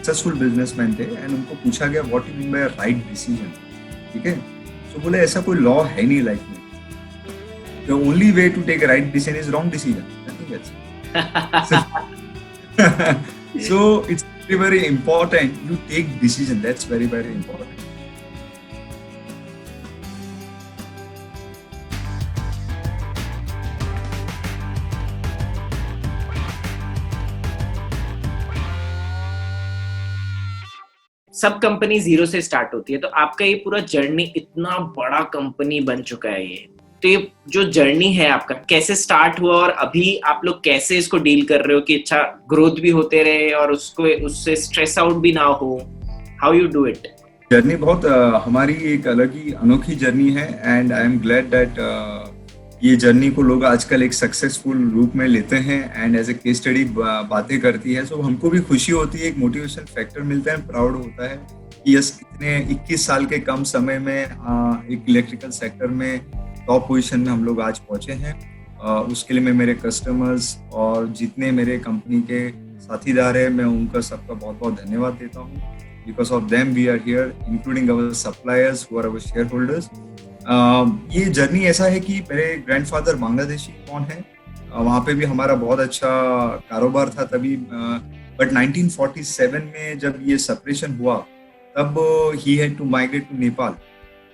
Successful businessman थे and उनको पूछा गया what you mean by right decision, ठीक है। तो बोले ऐसा कोई लॉ है नहीं लाइफ में, the only way to take right decision is wrong decision, nothing else. So it's very very important you take decision, that's very very important. सब कंपनी जीरो से स्टार्ट होती है, तो आपका ये पूरा जर्नी इतना बड़ा कंपनी बन चुका है ये, तो ये जो जर्नी है आपका कैसे स्टार्ट हुआ और अभी आप लोग कैसे इसको डील कर रहे हो कि अच्छा ग्रोथ भी होते रहे और उसको उससे स्ट्रेस आउट भी ना हो, how you do it? Journey बहुत हमारी एक अलग ही अनोखी जर्नी है and I am glad that ये जर्नी को लोग आजकल एक सक्सेसफुल रूप में लेते हैं and as a case study बातें करती है। सो हमको भी खुशी होती है, एक मोटिवेशन फैक्टर मिलता है, प्राउड होता है कि यस इतने 21 साल के कम समय में एक इलेक्ट्रिकल सेक्टर में टॉप पोजीशन में हम लोग आज पहुंचे हैं। उसके लिए मैं मेरे कस्टमर्स और जितने मेरे कंपनी के साथीदार हैं मैं उनका सबका बहुत बहुत धन्यवाद देता हूँ। Because of them we are here, including our suppliers who are our shareholders. ये जर्नी ऐसा है कि मेरे ग्रैंडफादर बांग्लादेशी कौन है, वहाँ पे भी हमारा बहुत अच्छा कारोबार था तभी, बट 1947 में जब ये सेपरेशन हुआ तब he had to migrate to Nepal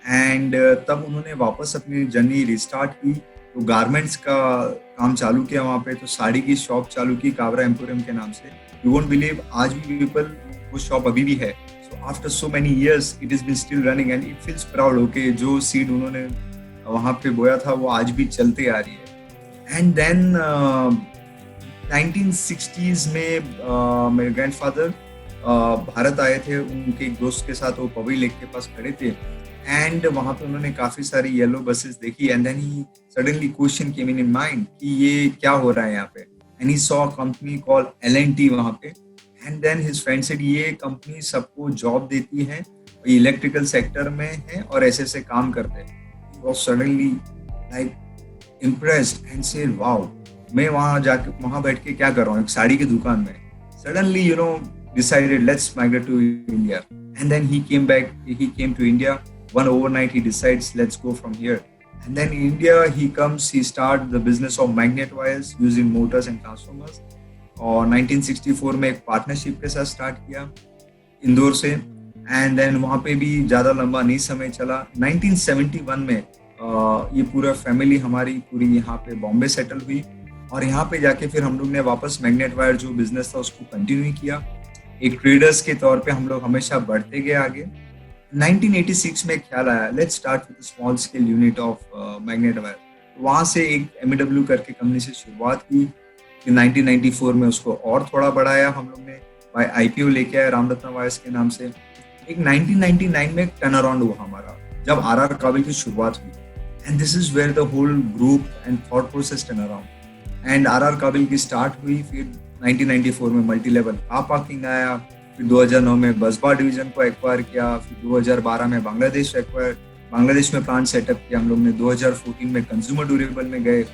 and तब उन्होंने वापस अपनी जर्नी रिस्टार्ट की। तो गारमेंट्स का काम चालू किया वहाँ पे, तो साड़ी की शॉप चालू की काबरा एम्पोरियम के नाम से। यू वोंट बिलीव आज भी पीपल वो शॉप अभी भी है। So after so many years, it has been still running and it feels proud. Okay, जो सीड उन्होंने वहाँ पे बोया था वो आज भी चलते आ रही है। And then 1960s में मेरे ग्रैंडफादर भारत आए थे, उनके एक दोस्त के साथ वो पवई लेक के पास खड़े थे एंड वहाँ पे उन्होंने काफी सारी येलो बसेस देखी and then he suddenly question came in mind कि ये क्या हो रहा है यहाँ पे, and he saw company call L&T वहाँ पे। And then his friend said ये कंपनी सबको जॉब देती है, इलेक्ट्रिकल सेक्टर में है और ऐसे ऐसे काम करते हैं। He was suddenly like impressed and said wow, मैं वहाँ जाके वहाँ बैठ के क्या कर रहा हूँ एक साड़ी की दुकान में। Suddenly you know decided let's migrate to India and then he came back, he came to India one overnight. He decides let's go from here, and then in India he comes, he start the business of magnet wires using motors and transformers। और 1964 में एक partnership के साथ start किया इंदौर से and then वहाँ पे भी ज़्यादा लंबा नहीं समय चला। 1971 में ये पूरा फैमिली हमारी पूरी यहाँ पे बॉम्बे सेटल हुई और यहाँ पे जाके फिर हम लोग ने वापस मैग्नेट वायर जो बिजनेस था उसको कंटिन्यू किया। एक ट्रेडर्स के तौर पे हम लोग हमेशा बढ़ते गए आगे। 1986 में ख्याल आया let's start with small scale unit of magnet wire. वहाँ से एक MEW करके कंपनी से शुरुआत की। 1994 में उसको और थोड़ा बढ़ाया हम लोग ने, IPO लेके आए रामरत्न वायर्स के नाम से। एक 1999 में टर्न अराउंड हुआ हमारा जब RR काबिल की शुरुआत हुई and this is where the whole group and thought process turn around and RR Kabil की स्टार्ट हुई। फिर 1994 में मल्टी लेवल कार पार्किंग आया, फिर 2009 में बसबा डिवीजन को एक्वायर किया, फिर 2012 में बांग्लादेश में प्लांट सेटअप किया हम लोग ने। 2014 में कंज्यूमर ड्यूरेबल में गए,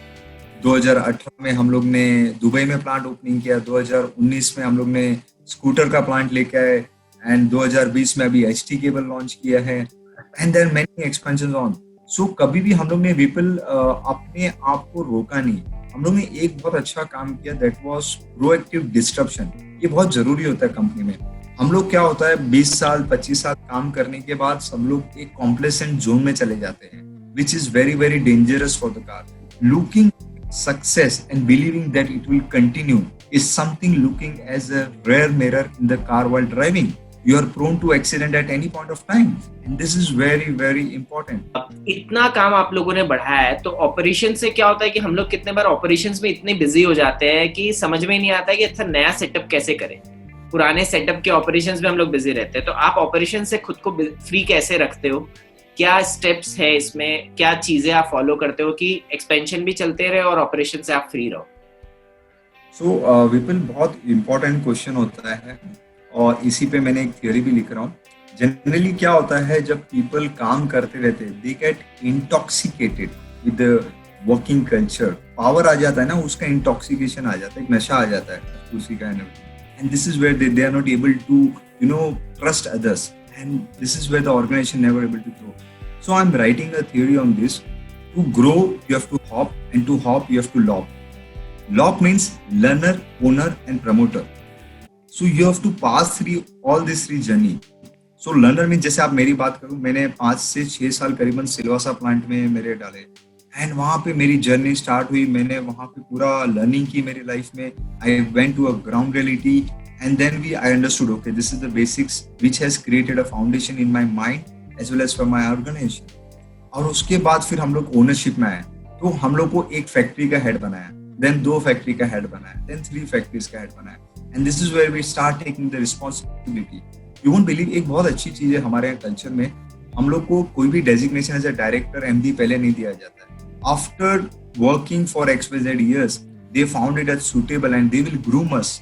2018 में हम लोग ने दुबई में प्लांट ओपनिंग किया, 2019 में हम लोग ने स्कूटर का प्लांट लेके आए एंड 2020 में अभी HT केबल लॉन्च किया है and there many expansions on. So कभी भी हम लोग ने विपल अपने आप को रोका नहीं, हम लोग ने एक बहुत अच्छा काम किया, दैट वाज प्रोएक्टिव डिस्ट्रप्शन। ये बहुत जरूरी होता है कंपनी में। हम लोग क्या होता है 20 साल 25 साल काम करने के बाद सब लोग एक कॉम्प्लेसेंट जोन में चले जाते हैं, which is very very dangerous for the car. Looking success and believing that it will continue is something looking as a rear mirror in the car while driving. You are prone to accident at any point of time and this is very very important. इतना काम आप लोगों ने बढ़ाया है तो operation से क्या होता है कि हम लोग कितने बार ऑपरेशंस में इतने बिजी हो जाते हैं कि समझ में नहीं आता है कि अच्छा नया सेटअप कैसे करें। पुराने सेटअप के ऑपरेशंस में हम लोग बिजी रहते हैं, तो आप ऑपरेशन से खुद को फ्री कैसे रखते हो? क्या स्टेप्स है इसमें, क्या चीजें आप फॉलो करते हो कि एक्सपेंशन भी चलते रहे और ऑपरेशन से आप फ्री रहो? सो विपुल बहुत इंपॉर्टेंट क्वेश्चन होता है और इसी पे मैंने एक थियोरी भी लिख रहा हूँ। जनरली क्या होता है जब पीपल काम करते रहते हैं they get intoxicated with working culture. Power आ जाता है ना, उसका इंटॉक्सिकेशन आ जाता है, एक नशा आ जाता है उसी का energy and this is where they are not able to trust others, and this is where the organization never able to grow. So I'm writing a theory on this. To grow you have to hop, and to hop you have to lop. Lop means learner, owner and promoter. So you have to pass through all these three journey. So learner means, जैसे आप मेरी बात करूं, मैंने 5 से 6 साल करीबन Silvassa plant में मेरे डाले, एंड वहां पे मेरी जर्नी स्टार्ट हुई. मैंने वहां पे पूरा लर्निंग की मेरी लाइफ में. I went to a ground reality, and then I understood, okay, this is the basics which has created a foundation in my mind as well as for my organisation. और उसके बाद फिर हम लोग ownership में आए. तो हम लोग को एक फैक्ट्री का हेड बनाया, देन 2 फैक्ट्री का हेड बनाया, देन 3 फैक्ट्रीज का हेड बनाया, and this is where we start taking the responsibility. You won't believe, एक बहुत अच्छी चीज है हमारे यहाँ कल्चर में, हम लोग को कोई भी designation as a director, MD पहले नहीं दिया जाता है. After working for XYZ years, they found it as suitable and they will groom us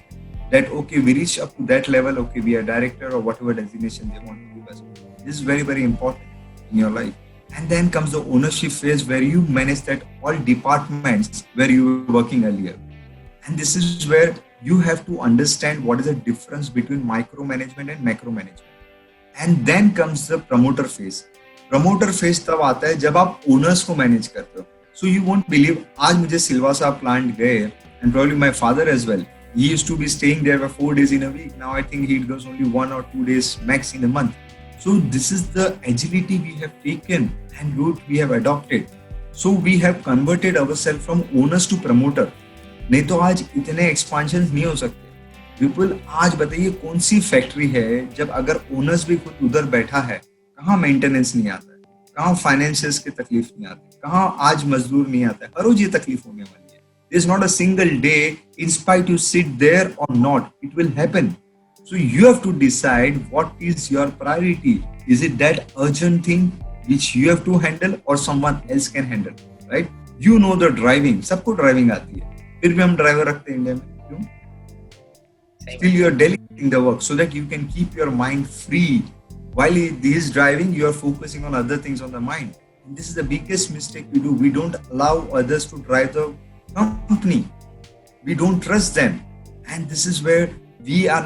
that okay, we reach up to that level, okay, we are director or whatever designation they want to give us. This is very, very important in your life. And then comes the ownership phase where you manage that all departments where you were working earlier. And this is where you have to understand what is the difference between micromanagement and macromanagement. And then comes the promoter phase. Promoter phase तब आता है जब आप owners को manage करते हो. So you won't believe, आज मुझे सिलवासा plant गए, and probably my father as well. He used to be staying there for 4 days in a week. Now I think he goes only 1 or 2 days max in a month. So this is the agility we have taken and route we have adopted. So we have converted ourselves from owners to promoter. नहीं तो आज इतने expansion नहीं हो सकते. People, आज बताइए कौन सी फैक्ट्री है जब अगर ओनर्स भी खुद उधर बैठा है, कहाँ मेंटेनेंस नहीं आता है, कहाँ फाइनेंशियल्स की तकलीफ नहीं आती, कहाँ आज मजदूर नहीं आता है. हर रोज ये तकलीफ होने वाली है. There is not a single day, in spite you sit there or not, it will happen. So you have to decide what is your priority. Is it that urgent thing which you have to handle or someone else can handle, right? You know the driving, सबको driving आती है, फिर भी हम driver रखते हैं India में. क्यों? Still you are delegating the work so that you can keep your mind free. While he is driving, you are focusing on other things on the mind. And this is the biggest mistake we do. We don't allow others to drive the company. We don't trust them. And this is where we are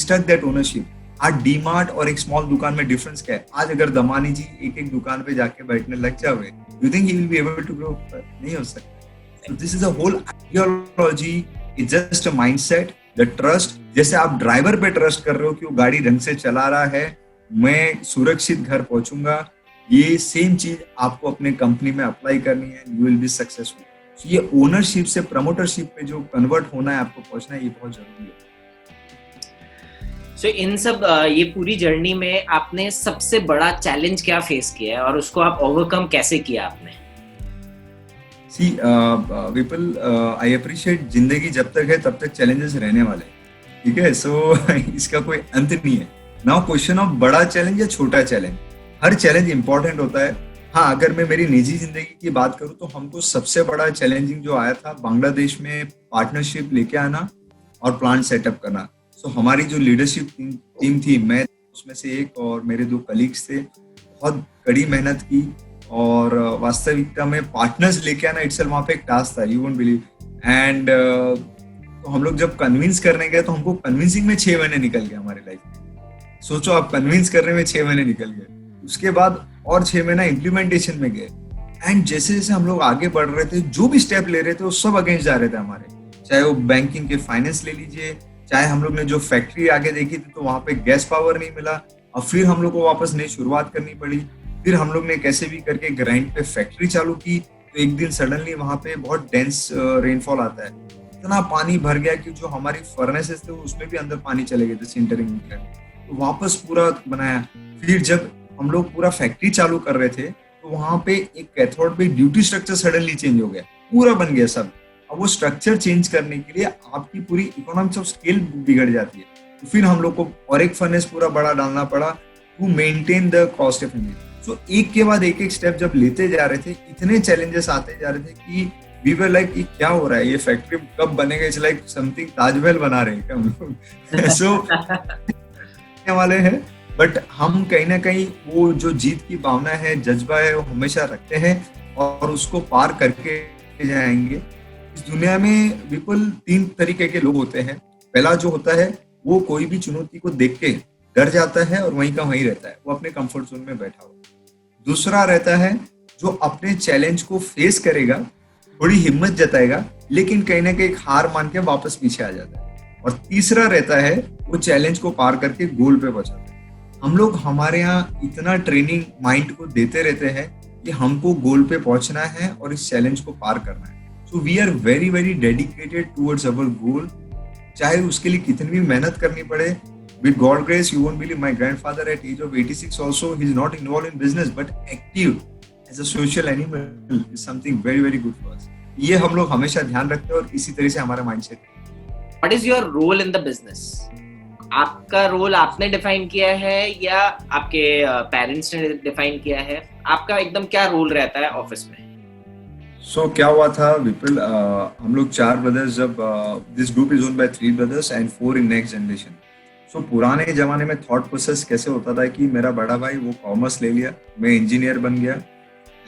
stuck that ownership. आज डीमार्ट और एक small दुकान में difference क्या है? आज अगर दमानी जी एक दुकान पे जाके बैठने लग जाए, you think he will be able to grow? नहीं हो सकता. So this is a whole ideology. It's just a mindset. The trust. जैसे आप ड्राइवर पे ट्रस्ट कर रहे हो कि वो गाड़ी ढंग से चला रहा है, मैं सुरक्षित घर पहुंचूंगा, ये सेम चीज आपको अपने कंपनी में अप्लाई करनी है. You will be successful. So ये ओनरशिप से प्रमोटरशिप पे जो कन्वर्ट होना है, आपको पहुंचना है, ये बहुत जरूरी है. So, इन सब ये पूरी जर्नी में आपने सबसे बड़ा चैलेंज क्या फेस किया है और उसको आप ओवरकम कैसे किया आपने? See, people, I appreciate जिंदगी जब तक है तब तक चैलेंजेस रहने वाले, ठीक है. सो इसका कोई अंत नहीं है. नाउ क्वेश्चन ऑफ बड़ा चैलेंज या छोटा चैलेंज, हर चैलेंज इंपॉर्टेंट होता है. हाँ, अगर मैं मेरी निजी जिंदगी की बात करूँ तो हमको सबसे बड़ा चैलेंजिंग जो आया था, बांग्लादेश में पार्टनरशिप लेके आना और प्लांट सेटअप करना. तो हमारी जो लीडरशिप टीम थी, मैं उसमें से एक और मेरे 2 कलीग्स थे, बहुत कड़ी मेहनत की और वास्तविकता में पार्टनर्स लेके आना इटसेल्फ वहाँ पे एक टास्क था. You won't believe. एंड तो हम लोग जब कन्विंस करने गए तो हमको कन्विंसिंग में 6 महीने निकल गए हमारे लाइफ में. सोचो, आप कन्विंस करने में 6 महीने निकल गए, उसके बाद और 6 महीना इम्प्लीमेंटेशन में गए. एंड जैसे जैसे हम लोग आगे बढ़ रहे थे, जो भी स्टेप ले रहे थे वो सब अगेंस्ट जा रहे थे हमारे. चाहे वो बैंकिंग के फाइनेंस ले लीजिए, चाहे हम लोग ने जो फैक्ट्री आगे देखी थी तो वहां पे गैस पावर नहीं मिला, और फिर हम लोग को वापस नई शुरुआत करनी पड़ी. फिर हम लोग ने कैसे भी करके ग्राइंड पे फैक्ट्री चालू की. तो एक दिन सडनली वहां पे बहुत डेंस रेनफॉल आता है, इतना पानी भर गया कि जो हमारी फर्नेसेस थे उसमें भी अंदर पानी चले गए थे सिंटरिंग में. तो वापस पूरा बनाया. फिर जब हम लोग पूरा फैक्ट्री चालू कर रहे थे तो वहां पे एक कैथोड पे ड्यूटी स्ट्रक्चर सडनली चेंज हो गया, पूरा बन गया सब. अब वो स्ट्रक्चर चेंज करने के लिए आपकी पूरी इकोनॉमिक्स ऑफ स्केल बिगड़ जाती है. तो फिर हम लोग को और एक फर्नेस पूरा बड़ा डालना पड़ा to maintain the cost efficiency. So एक के बाद एक स्टेप जब लेते जा रहे थे, इतने चैलेंजेस आते जा रहे थे कि वी वर लाइक कि क्या हो रहा है, ये फैक्ट्री कब बनेगा, इट्स लाइक समथिंग ताजमहल बना रहे हैं हम लोग. सो वाले हैं, बट हम कहीं ना कहीं वो जो जीत की भावना है, जज्बा है, वो हमेशा रखते हैं और उसको पार करके जाएंगे. इस दुनिया में बिल्कुल 3 तरीके के लोग होते हैं. पहला जो होता है वो कोई भी चुनौती को देख के डर जाता है और वहीं का वहीं रहता है, वो अपने कंफर्ट जोन में बैठा हो। दूसरा रहता है जो अपने चैलेंज को फेस करेगा, थोड़ी हिम्मत जताएगा, लेकिन कहीं ना कहीं हार मान के वापस पीछे आ जाता है। और तीसरा रहता है वो चैलेंज को पार करके गोल पे पहुंचाता है। हम लोग हमारे यहाँ इतना ट्रेनिंग माइंड को देते रहते हैं कि हमको गोल पे पहुंचना है और इस चैलेंज को पार करना है। So we are very very dedicated towards our goal, चाहे उसके लिए कितनी भी मेहनत करनी पड़े। With God grace, you won't believe my grandfather at age of 86 also, he's not involved in business, but active as a social animal is something very, very good for us. ये हम लोग हमेशा ध्यान रखते हैं और इसी तरह से हमारा माइंडसेट है। What is your role in the business? आपका रोल आपने डिफाइन किया है या आपके पेरेंट्स ने डिफाइन किया है? आपका एकदम क्या रोल रहता है ऑफिस में? So क्या हुआ था विपुल, हम लोग 4 ब्रदर्स, जब this group is owned by 3 brothers and 4 in next generation. So पुराने जमाने में थॉट प्रोसेस कैसे होता था कि मेरा बड़ा भाई वो कॉमर्स ले लिया, मैं इंजीनियर बन गया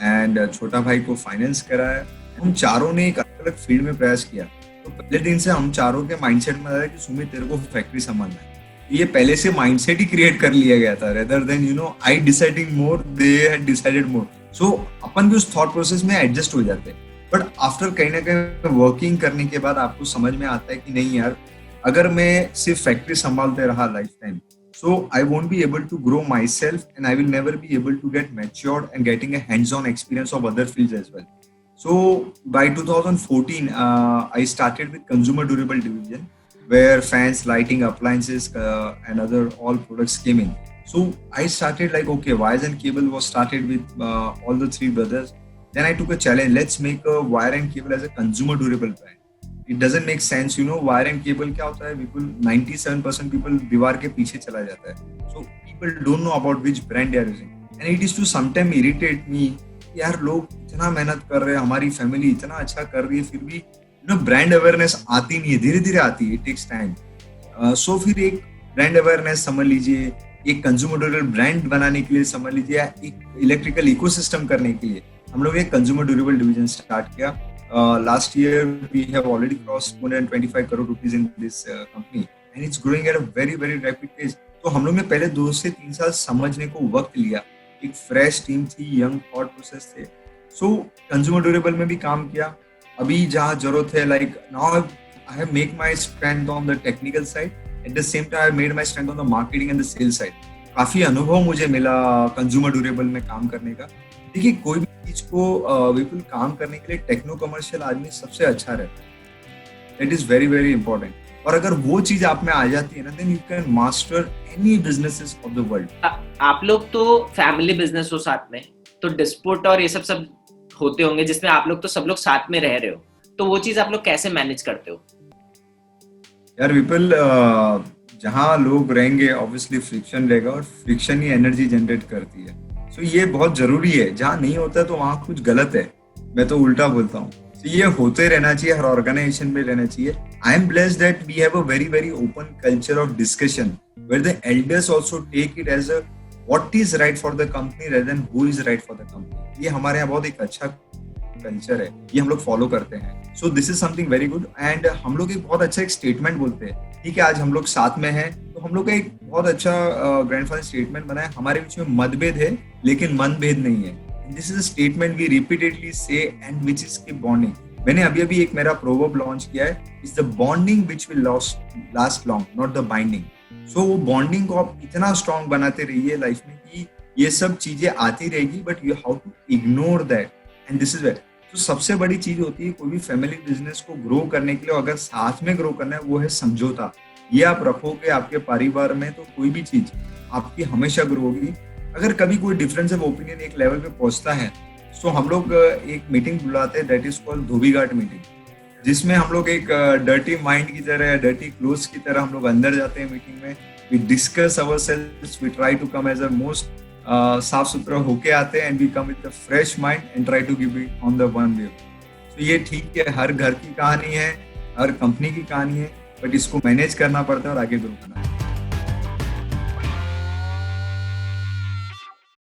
एंड छोटा भाई को फाइनेंस कराया। हम चारों ने एक अलग अलग फील्ड में प्रयास किया। तो पहले दिन से हम चारों के माइंडसेट में आया कि सुमित तेरे को फैक्ट्री संभालना है। ये पहले से माइंडसेट ही क्रिएट कर लिया गया था, rather than I deciding more, they had decided more. So अपन भी उस थॉट प्रोसेस में एडजस्ट हो जाते हैं। बट आफ्टर कहीं ना कहीं वर्किंग करने के बाद आपको समझ में आता है कि नहीं यार, अगर मैं सिर्फ फैक्ट्री संभालते रहा life time, so I won't be able to grow myself and I will never be able to get matured and getting a hands on experience of other fields as well. So by 2014, I started with consumer durable division, where fans, lighting, appliances, and other all products came in. So I started like, okay, wires and cable was started with all the 3 brothers. Then I took a challenge. Let's make a wire and cable as a consumer durable brand. It doesn't make sense, wire and cable क्या होता है? People 97% people दीवार के पीछे चला जाता है. So people don't know about which brand they are using, and it is to sometimes irritate me. यार लोग इतना मेहनत कर रहे हैं, हमारी फैमिली इतना अच्छा कर रही है, फिर भी ब्रांड अवेयरनेस आती नहीं है, धीरे धीरे आती है, इट टेक्स टाइम। सो फिर एक ब्रांड अवेयरनेस समझ लीजिए, एक कंज्यूमर ड्यूरेबल ब्रांड बनाने के लिए समझ लीजिए, या एक इलेक्ट्रिकल इकोसिस्टम करने के लिए हम लोग एक कंज्यूमर ड्यूरेबल डिवीजन स्टार्ट किया। Last year we have already crossed 225 crore rupees in this company and it's growing at a very very rapid pace. तो हम लोग ने पहले 2 से 3 साल समझने को वक्त लिया, एक फ्रेश टीम थी, यंग थॉट प्रोसेस थे। सो कंज्यूमर ड्यूरेबल में भी काम किया। अभी जहाँ जरूरत है, like now I have make my strength on the technical side, at the same time I have made my strength on the marketing and the sales side. काफी अनुभव मुझे मिला कंज्यूमर ड्यूरेबल में काम करने का। देखिए, कोई भी चीज को बिल्कुल काम करने के लिए टेक्नो कमर्शियल आदमी सबसे अच्छा रहता है। That is very very important. और अगर वो चीज आप में आ जाती है ना, then you can master any businesses of the world. आप लोग तो फैमिली बिजनेस हो साथ में, तो डिस्प्यूट और ये सब होते होंगे जिसमें आप लोग तो सब लोग साथ में रह रहे हो, तो वो चीज आप लोग कैसे मैनेज करते हो? यार विपुल, जहाँ लोग रहेंगे ऑब्वियसली फ्रिक्शन रहेगा, और फ्रिक्शन ही एनर्जी जनरेट करती है। सो ये बहुत जरूरी है। जहाँ नहीं होता है तो वहाँ कुछ गलत है, मैं तो उल्टा बोलता हूँ। ये होते रहना चाहिए, हर ऑर्गेनाइजेशन में रहना चाहिए। I am blessed that we have a very very open culture of discussion where the elders also take it as a what is right for the company rather than who is right for the company. ये हमारे यहाँ बहुत एक अच्छा culture है, ये हम लोग फॉलो करते हैं। So this is something very good. And हम लोग एक बहुत अच्छा एक स्टेटमेंट बोलते हैं, ठीक है, आज हम लोग साथ में हैं, तो हम लोग का एक बहुत अच्छा ग्रैंडफादर स्टेटमेंट बना है, हमारे बीच में मतभेद है लेकिन मनभेद नहीं है। This is a statement we repeatedly say and which is keep bonding. मैंने अभी एक मेरा प्रोवर्ब लॉन्च किया है, is the bonding which will last long, not the binding. So वो बॉन्डिंग को आप इतना स्ट्रॉन्ग बनाते रहिए लाइफ में कि ये सब चीजें आती रहेगी, but you how to ignore that, and this is where. तो सबसे बड़ी चीज होती है कोई भी फैमिली बिजनेस को ग्रो करने के लिए, अगर साथ में ग्रो करना है, वो है समझौता। ये आप रखोगे आपके परिवार में, तो कोई भी चीज आपकी हमेशा ग्रो होगी। अगर कभी कोई डिफरेंस ऑफ ओपिनियन एक लेवल पे पहुंचता है, तो हम लोग एक मीटिंग बुलाते हैं, that is called Dhobi Ghat meeting, जिसमें हम लोग एक डर्टी माइंड की तरह, डर्टी क्लोथ्स की तरह हम लोग अंदर जाते हैं मीटिंग में। We discuss ourselves, we try to come as a most साफ सुथरा होके आते हैं, and we come with the fresh mind and try to give it on the one way. तो ये ठीक है, हर घर की कहानी है, हर कंपनी की कहानी है, बट इसको मैनेज करना पड़ता है और आगे ग्रो करना है।